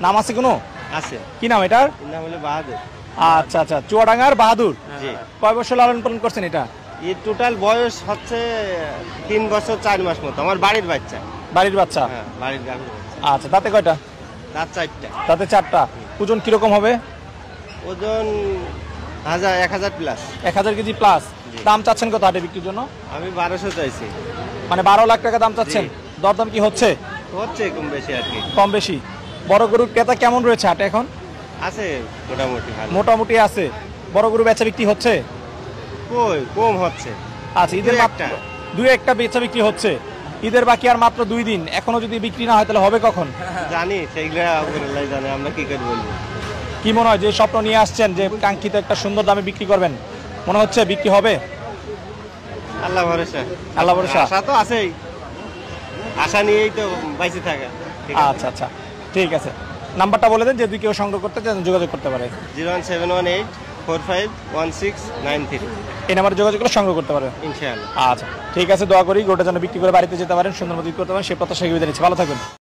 নাম আছে কোনো? আছে। কি নাম এটার? নাম হলো বাহাদুর। আচ্ছা আচ্ছা, চুয়াডাঙ্গার বাহাদুর। জি। কয় বছর লালন পালন করছেন এটা? এর টোটাল বয়স হচ্ছে 3 বছর 4 মাস মতো। আমার বাড়ির বাচ্চা। বাড়ির বাচ্চা? হ্যাঁ, বাড়ির গাভী। আচ্ছা, দাঁতে কয়টা? রাত 4টা। দাঁতে 4টা। ওজন কিরকম হবে? ওজন 1000 প্লাস। 1000 KG plus. দাম চাচ্ছেন কত হাটে বিক্রির জন্য? আমি 1200 চাইছি। মানে 12 লাখ টাকা দাম চাচ্ছেন? দরদাম কি হচ্ছে? হচ্ছে কম বেশি আর কি। কম বেশি। বড় গরুর ক্রেতা কেমন রয়েছে হাটে এখন? আছে মোটামুটি ভালো। মোটামুটি আছে। বড় গরু বেচা বিক্রি হচ্ছে? কই কম হচ্ছে। আচ্ছা, ঈদের মাত্র দুই একটা বেচা বিক্রি হচ্ছে। ঈদের বাকি আর মাত্র 2 দিন, এখনো যদি বিক্রি না হয় তাহলে হবে কখন? জানি সেইগুলা আল্লাহ জানে, আমরা কি করে বলবো। কি মনে হয় যে স্বপ্ন নিয়ে আসছেন যে কাঙ্ক্ষিত একটা সুন্দর দামে বিক্রি করবেন, মনে হচ্ছে বিক্রি হবে? আল্লাহ ভরসা। আল্লাহ ভরসা। আশা তো আছেই, আশা নিয়েই তো বাইসে থাকা। আচ্ছা আচ্ছা, ঠিক আছে। নাম্বারটা বলে দেন যদি কেউ সংগ্রহ করতে চান যোগাযোগ করতে পারে। 01718451693। এই নাম্বারে যোগাযোগ করে সংগ্রহ করতে পারে ইনশাআল্লাহ। আচ্ছা ঠিক আছে, দোয়া করি গোটা যেন বিক্রি করে বাড়িতে যেতে পারেন, সুন্দর মতো বিক্রি করতে পারেন, সে প্রত্যাশা বিদায় নিচ্ছি। ভালো থাকবেন।